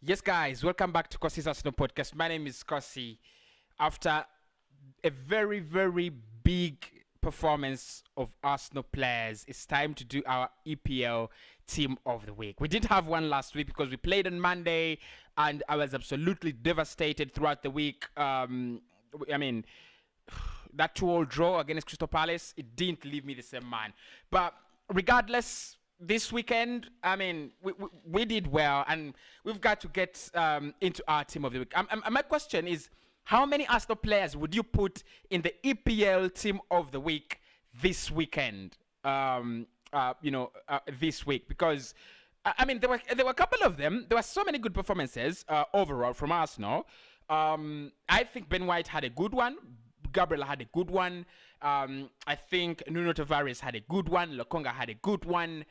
Yes, guys, welcome back to Kosi's Arsenal podcast. My name is Kosi. After a very, very big performance of Arsenal players, it's time to do our EPL team of the week. We didn't have one last week because we played on Monday and I was absolutely devastated throughout the week. I mean, that 2-all draw against Crystal Palace, it didn't leave me the same man. But regardless, this weekend, I mean, we did well, and we've got to get into our team of the week. My question is, how many Arsenal players would you put in the EPL team of the week this weekend? This week, because I mean, there were a couple of them. There were so many good performances overall from Arsenal. I think Ben White had a good one. Gabriel had a good one. I think Nuno Tavares had a good one. Lokonga had a good one.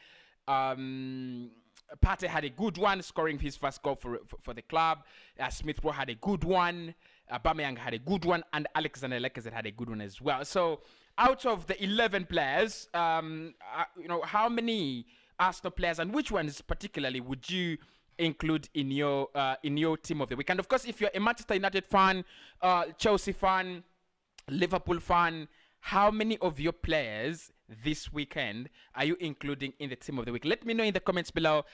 Partey had a good one, scoring his first goal for the club. Smith Rowe had a good one. Aubameyang had a good one, and Alexander Lacazette had a good one as well. So, out of the 11 players, how many Arsenal players and which ones particularly would you include in your team of the week? And of course, if you're a Manchester United fan, Chelsea fan, Liverpool fan, how many of your players this weekend are you including in the team of the week? Let me know in the comments below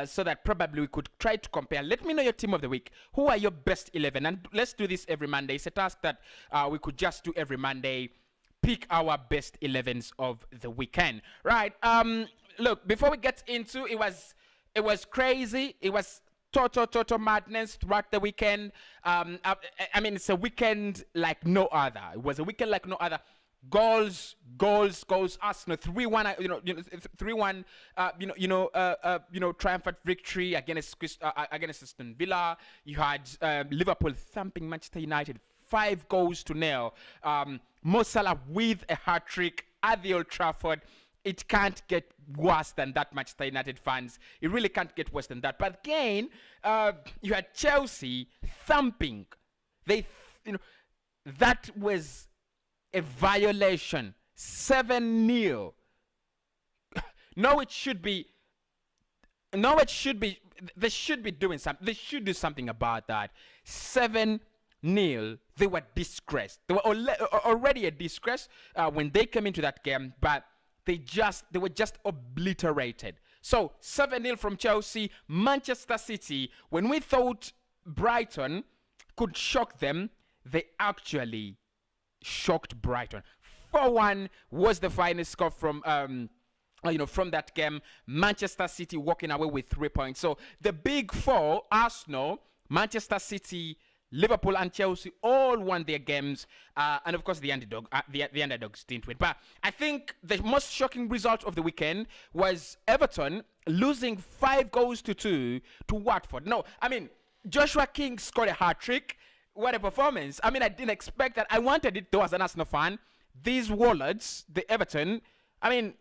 so that probably we could try to compare. Let me know your team of the week. Who are your best 11? And let's do this every Monday. It's a task that we could just do every Monday. Pick our best 11s of the weekend. Right. Look, before we get into it was crazy. It was total madness throughout the weekend. I mean, it's a weekend like no other. It was a weekend like no other. Goals. Arsenal 3-1. 3-1. Triumphant victory against Aston Villa. You had Liverpool thumping Manchester United 5-0. Mo Salah with a hat trick at the Old Trafford. It can't get worse than that, Manchester United fans. It really can't get worse than that. But again, you had Chelsea thumping. That was a violation. 7-0. Norwich should be. They should be doing something. They should do something about that. 7-0. They were disgraced. They were already a disgrace when they came into that game, but they were just obliterated. So 7-0 from Chelsea. Manchester City, when we thought Brighton could shock them, they actually shocked Brighton. 4-1 was the final score from from that game. Manchester City walking away with 3 points. So the big four, Arsenal, Manchester City, Liverpool and Chelsea all won their games, and of course the underdogs didn't win. But I think the most shocking result of the weekend was Everton losing 5-2 to Watford. No, I mean, Joshua King scored a hat trick. What a performance! I mean, I didn't expect that. I wanted it though as an Arsenal fan. These Warlords, the Everton, I mean,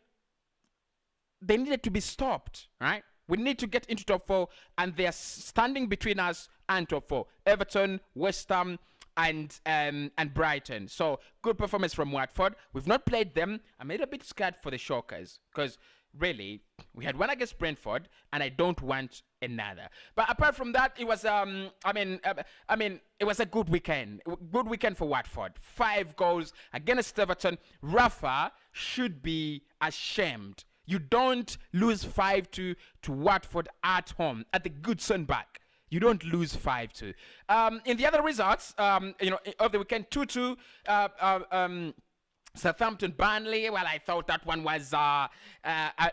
they needed to be stopped, right? We need to get into top 4, and they're standing between us and top 4. Everton, West Ham, and Brighton. So good performance from Watford. We've not played them. I'm a little bit scared for the Shockers because really we had one against Brentford, and I don't want another. But apart from that, it was it was a good weekend. Good weekend for Watford. 5 goals against Everton. Rafa should be ashamed. You don't lose 5-2 to Watford at home at the Goodson back. You don't lose 5-2. In the other results, of the weekend, 2-2. Southampton Burnley. Well, I thought that one was a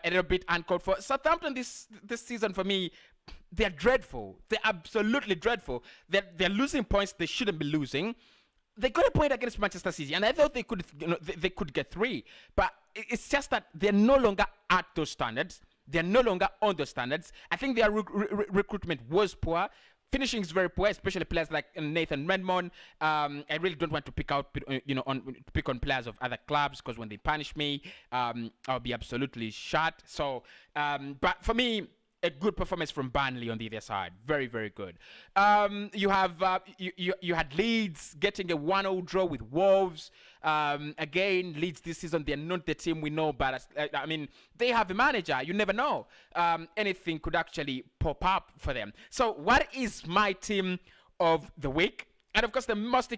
little bit uncalled for. Southampton this season for me, they're dreadful. They're absolutely dreadful. They're losing points they shouldn't be losing. They got a point against Manchester City, and I thought they could get 3. But it's just that they're no longer at those standards. They're no longer on those standards. I think their recruitment was poor. Finishing is very poor, especially players like Nathan Redmond. I really don't want to pick on players of other clubs because when they punish me, I'll be absolutely shot. So, but for me, a good performance from Burnley on the other side. Very, very good. You have you had Leeds getting a 1-0 draw with Wolves. Again, Leeds this season, they're not the team we know, but I mean, they have a manager. You never know. Anything could actually pop up for them. So what is my team of the week? And of course, the most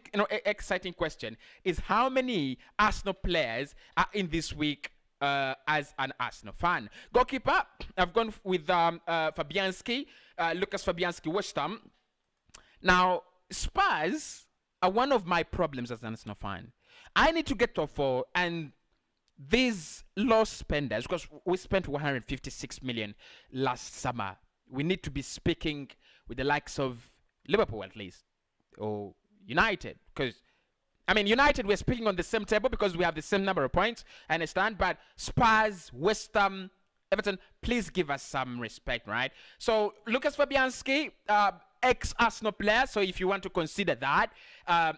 exciting question is how many Arsenal players are in this week as an Arsenal fan. Goalkeeper, I've gone with Fabianski, Lucas Fabianski, West Ham. Now, Spurs are one of my problems as an Arsenal fan. I need to get top 4, and these low spenders, because we spent 156 million last summer, we need to be speaking with the likes of Liverpool at least, or United, because I mean, United, we're speaking on the same table because we have the same number of points, I understand, but Spurs, West Ham, Everton, please give us some respect, right? So, Lucas Fabianski, ex-Arsenal player, so if you want to consider that,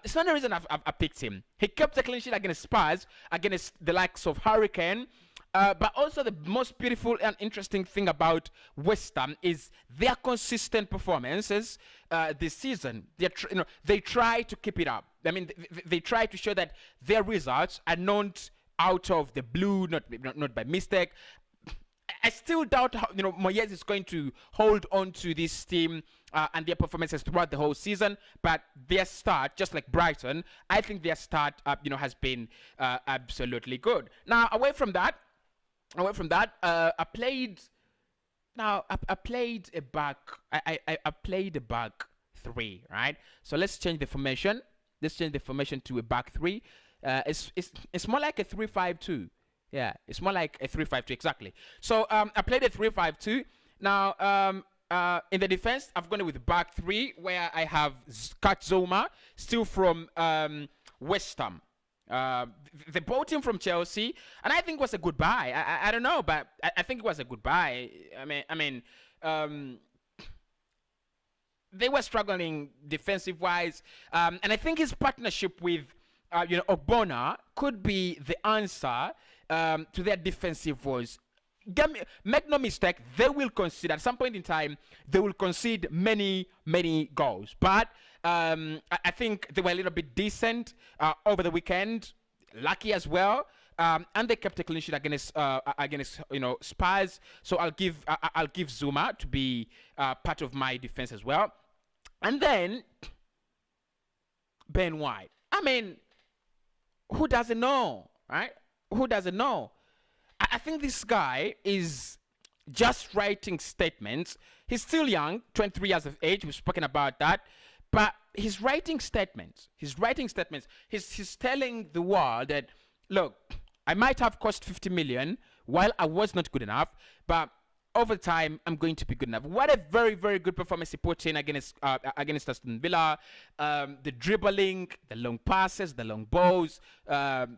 it's not the reason I picked him. He kept a clean sheet against Spurs, against the likes of Hurricane, but also the most beautiful and interesting thing about West Ham is their consistent performances this season. They try to keep it up. I mean, they try to show that their results are not out of the blue, not by mistake. I still doubt how Moyes is going to hold on to this team and their performances throughout the whole season. But their start, just like Brighton, I think their start, has been absolutely good. Now, away from that, I played. Now, I played a back. I played a back 3, right? So let's change the formation. Let's change the formation to a back 3. It's more like a 3-5-2. Yeah, it's more like a 3-5-2 exactly. So I played a 3-5-2. Now in the defense, I've gone with back 3 where I have Katzoma, still from West Ham. They bought him from Chelsea, and I think it was a good buy. I don't know, but I think it was a good buy. I mean, they were struggling defensive wise, and I think his partnership with Ogbonna could be the answer to their defensive woes. Make no mistake, they will concede at some point in time. They will concede many goals, but I think they were a little bit decent over the weekend, lucky as well, and they kept a clean sheet against Spurs. So I'll give Zuma to be part of my defense as well, and then Ben White. I mean, who doesn't know, right? Who doesn't know? I think this guy is just writing statements. He's still young, 23 years of age. We've spoken about that. But he's writing statements. He's telling the world that, look, I might have cost 50 million while I was not good enough, but over time, I'm going to be good enough. What a very, very good performance he put in against Aston Villa. The dribbling, the long passes, the long balls, the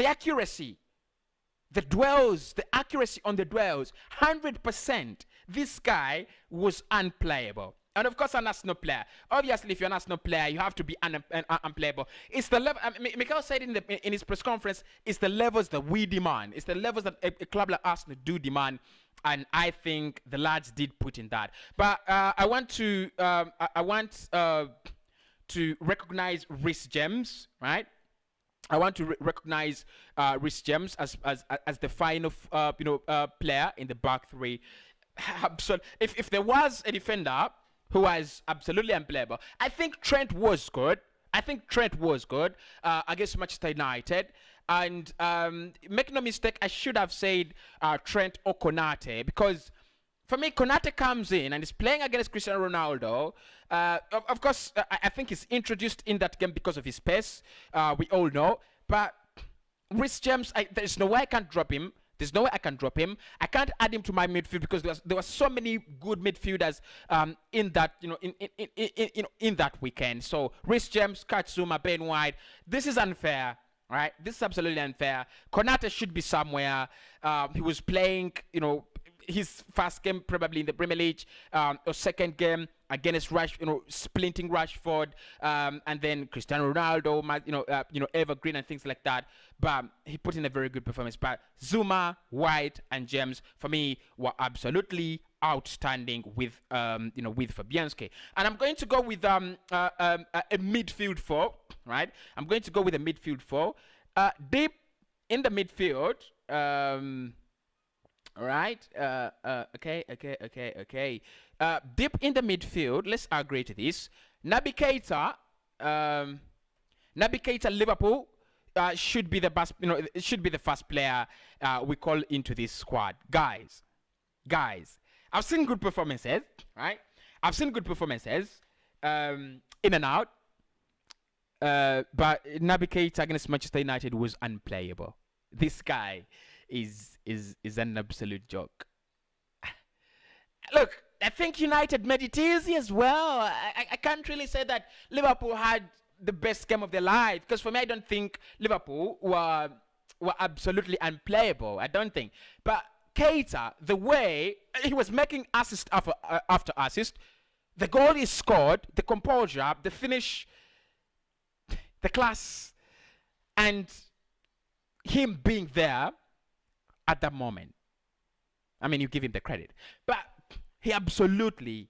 accuracy, the dwells, the accuracy on the dwells, 100%. This guy was unplayable. And of course, an Arsenal player. Obviously, if you're an Arsenal player, you have to be unplayable. It's the level. Mikel said in his press conference, it's the levels that we demand. It's the levels that a club like Arsenal do demand. And I think the lads did put in that. But I want to recognize Reece James, right? I want to recognize Reece James as the final player in the back 3. If there was a defender who was absolutely unplayable, I think Trent was good. Against Manchester United. And make no mistake, I should have said Trent or Konate, because for me, Konate comes in and is playing against Cristiano Ronaldo. Of course, I think he's introduced in that game because of his pace. We all know. But Reece James, there's no way I can drop him. I can't add him to my midfield because there were so many good midfielders in that in that weekend. So Reece James, Katsuma, Ben White. This is unfair, right? This is absolutely unfair. Konate should be somewhere. He was playing, his first game probably in the Premier League, or second game against splinting Rashford, and then Cristiano Ronaldo, evergreen and things like that. But he put in a very good performance. But Zuma, White, and James for me were absolutely outstanding with with Fabianski. And I'm going to go with a midfield four, right? I'm going to go with a midfield four. Deep in the midfield, right? Okay. Deep in the midfield, let's agree to this. Naby Keita, Liverpool, should be the best. It should be the first player we call into this squad, guys. I've seen good performances, right? I've seen good performances, in and out. But Naby Keita against Manchester United was unplayable. This guy is an absolute joke. Look, I think United made it easy as well. I can't really say that Liverpool had the best game of their life, because for me, I don't think Liverpool were absolutely unplayable. I don't think. But Keita, the way he was making assist after assist, the goal he scored, the composure, the finish, the class, and him being there at that moment. I mean, you give him the credit. But he absolutely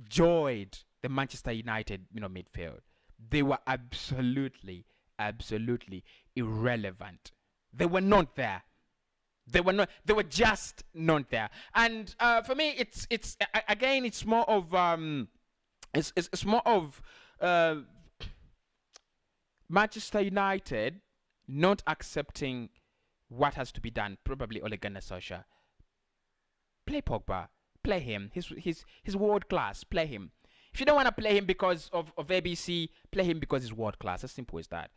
joyed the Manchester United, midfield. They were absolutely irrelevant. They were not there. They were just not there. And for me, it's more of Manchester United not accepting what has to be done. Probably Ole Gunnar Solskjaer. Play Pogba. Play him. He's world class. Play him. If you don't want to play him because of ABC, play him because he's world class. As simple as that.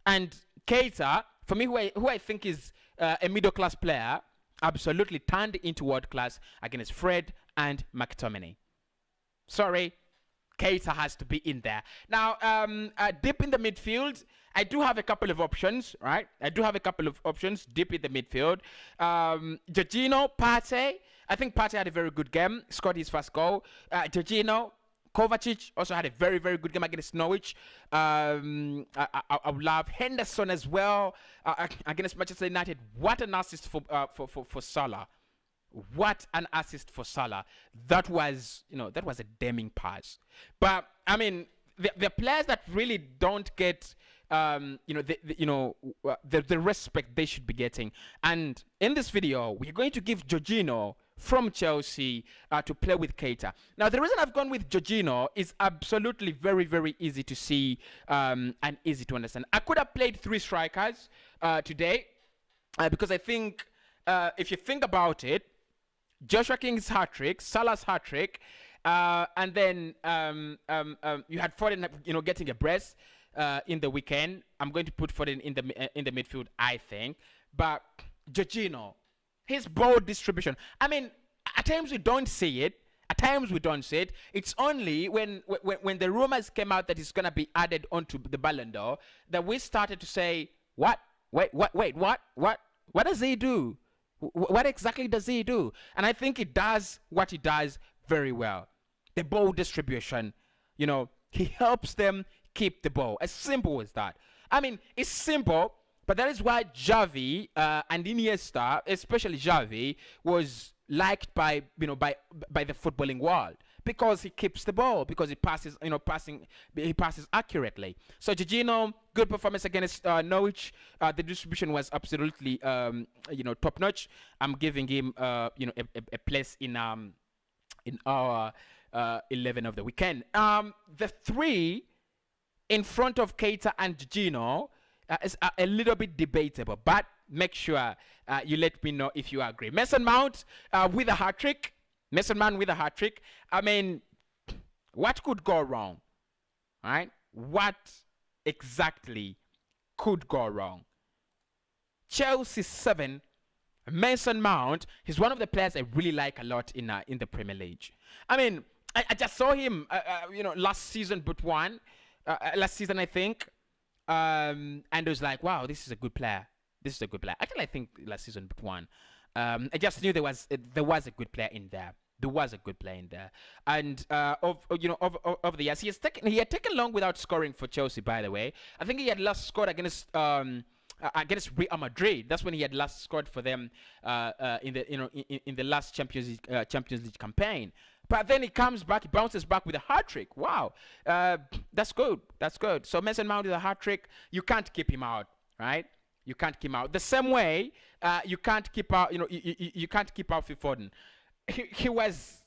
And Keita, for me, who I think is a middle class player, absolutely turned into world class against Fred and McTominay. Sorry, Keita has to be in there. Now, deep in the midfield, I do have a couple of options, right? I do have a couple of options deep in the midfield. Jorginho, Partey. I think Partey had a very good game, scored his first goal. Jorginho, Kovacic also had a very, very good game against Norwich. I would love Henderson as well against Manchester United. What an assist for Salah. What an assist for Salah. That was a damning pass. But I mean, the players that really don't get the respect they should be getting. And in this video, we're going to give Jorginho from Chelsea to play with Keita. Now, the reason I've gone with Jorginho is absolutely very, very easy to see and easy to understand. I could have played three strikers today because I think if you think about it, Joshua King's hat-trick, Salah's hat-trick, and then you had Foden, getting a brace in the weekend. I'm going to put Foden in the midfield, I think. But Jorginho, his ball distribution. I mean, at times we don't see it. It's only when the rumors came out that it's gonna be added onto the Ballon d'Or that we started to say, what? Wait, what? What does he do? What exactly does he do? And I think it does what he does very well. The ball distribution, he helps them keep the ball. As simple as that. I mean, it's simple, but that is why Xavi and Iniesta, especially Xavi, was liked by the footballing world, because he keeps the ball, because he passes, he passes accurately. So Jorginho, good performance against Norwich. The distribution was absolutely top notch. I'm giving him a place in our 11 of the weekend. The three in front of Keita and Jorginho is a little bit debatable, but make sure you let me know if you agree. Mason Mount with a hat-trick. I mean, what could go wrong? Right? What exactly could go wrong? Chelsea 7. Mason Mount, he's one of the players I really like a lot in the Premier League. I mean, I just saw him, last season, I think. And it was like, wow, this is a good player. Actually, I think last season but one. I just knew there was a good player in there. There was a good player in there, and of the years he had taken long without scoring for Chelsea. By the way, I think he had last scored against Real Madrid. That's when he had last scored for them in the in the last Champions League campaign. But then he comes back, he bounces back with a hat trick. Wow, that's good. That's good. So Mason Mount with a hat trick, you can't keep him out, right? You can't keep him out. The same way, you can't keep out. You can't keep out Phil Foden. He was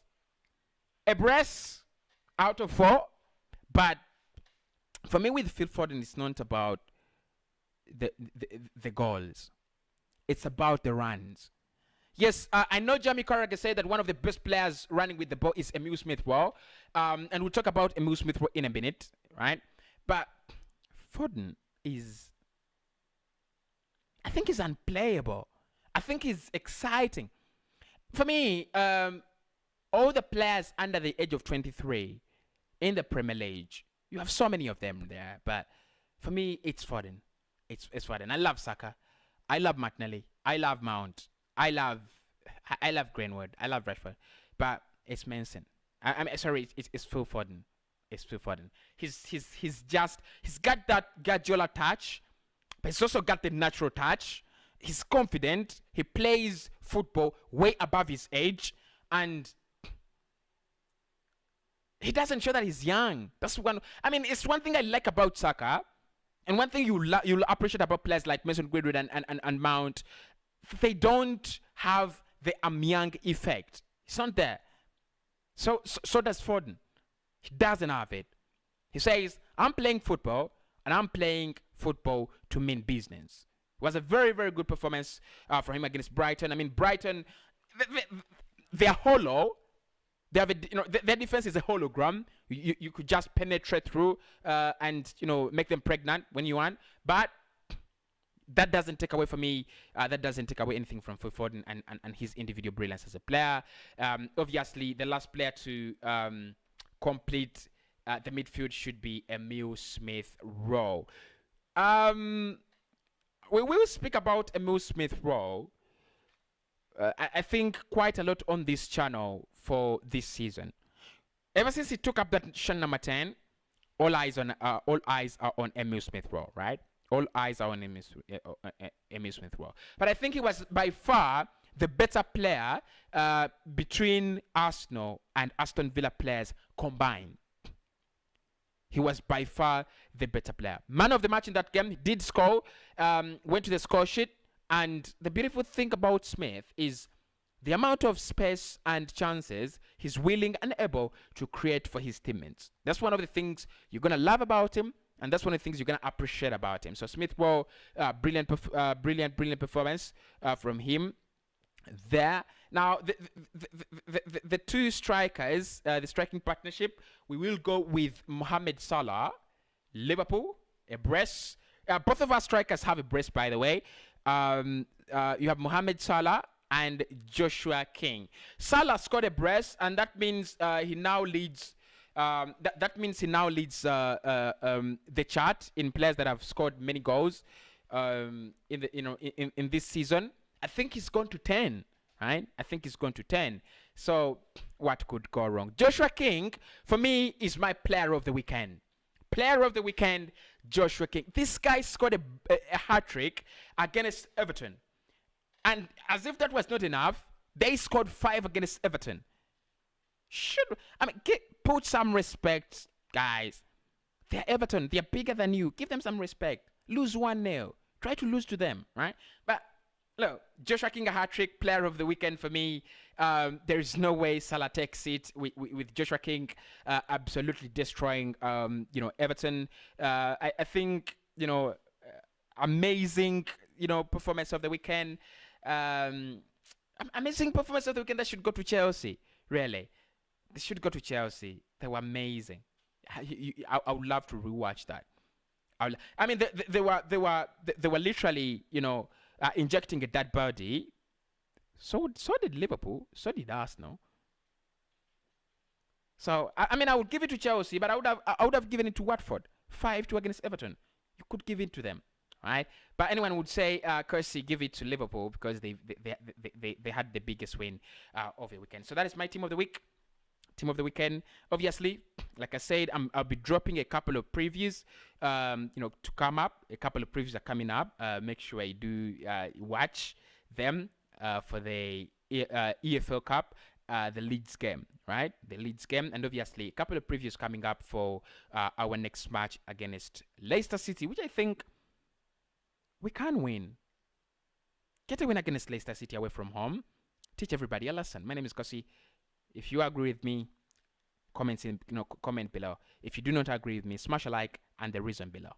a brace out of 4, but for me with Phil Foden, it's not about the goals. It's about the runs. Yes, I know Jamie Carragher said that one of the best players running with the ball is Emile Smith-Rowe, and we'll talk about Emile Smith-Rowe in a minute, right? But Foden I think he's unplayable. I think he's exciting. For me, all the players under the age of 23 in the Premier League, you have so many of them there, but for me, it's Foden. It's Foden. I love Saka. I love Martinelli. I love Mount. I love Greenwood. I love Rashford, but it's Manson. I'm sorry. It's Phil Foden. It's Phil Foden. He's got that Guardiola touch, but he's also got the natural touch. He's confident. He plays football way above his age, and he doesn't show that he's young. That's one. I mean, it's one thing I like about Saka, and one thing you'll appreciate about players like Mason Greenwood and Mount. They don't have the I'm young effect. It's not there. So does Foden. He doesn't have it. He says, I'm playing football, and I'm playing football to mean business. It was a very, very good performance for him against Brighton. I mean, Brighton, they're hollow. They have their defense is a hologram. You could just penetrate through and make them pregnant when you want. But that doesn't take away from me. That doesn't take away anything from Phil Foden and his individual brilliance as a player. Obviously, the last player to complete the midfield should be Emile Smith-Rowe. We will speak about Emile Smith-Rowe. I think quite a lot on this channel for this season. Ever since he took up that shirt number 10, all eyes are on Emile Smith-Rowe, right? All eyes are on Emile Smith-Rowe. But I think he was by far the better player between Arsenal and Aston Villa players combined. He was by far the better player. Man of the match in that game. He did score, went to the score sheet. And the beautiful thing about Smith is the amount of space and chances he's willing and able to create for his teammates. That's one of the things you're going to love about him. And that's one of the things you're going to appreciate about him. So Smith-Rowe, brilliant performance from him there. Now, the two strikers, the striking partnership, we will go with Mohamed Salah, Liverpool, a brace. Both of our strikers have a brace, by the way. You have Mohamed Salah and Joshua King. Salah scored a brace, and that means he now leads. That means he now leads the chart in players that have scored many goals in this season. I think he's gone to 10, right? I think he's gone to 10. So what could go wrong? Joshua King, for me, is my player of the weekend. Player of the weekend, Joshua King. This guy scored a hat-trick against Everton. And as if that was not enough, they scored 5 against Everton. Put some respect, guys. They're Everton. They're bigger than you. Give them some respect. Lose 1-0. Try to lose to them, right? But look, Joshua King, a hat-trick, player of the weekend for me. There is no way Salah takes it with Joshua King absolutely destroying, Everton. I think, amazing, performance of the weekend. Amazing performance of the weekend that should go to Chelsea, really. They should go to Chelsea. They were amazing. I would love to rewatch that. They were literally, injecting a dead body. So did Liverpool. So did Arsenal. So I would give it to Chelsea, but I would have given it to Watford. 5-2 against Everton. You could give it to them. right? But anyone would say, Kirsty, give it to Liverpool because they had the biggest win of the weekend. So that is my team of the week. Team of the weekend. Obviously, like I said, I'll be dropping a couple of previews, to come up. A couple of previews are coming up. Make sure you do watch them for the EFL Cup, the Leeds game, right? The Leeds game, and obviously a couple of previews coming up for our next match against Leicester City, which I think we can win. Get a win against Leicester City away from home. Teach everybody a lesson. My name is Kosi. If you agree with me, comment below. If you do not agree with me, smash a like and the reason below.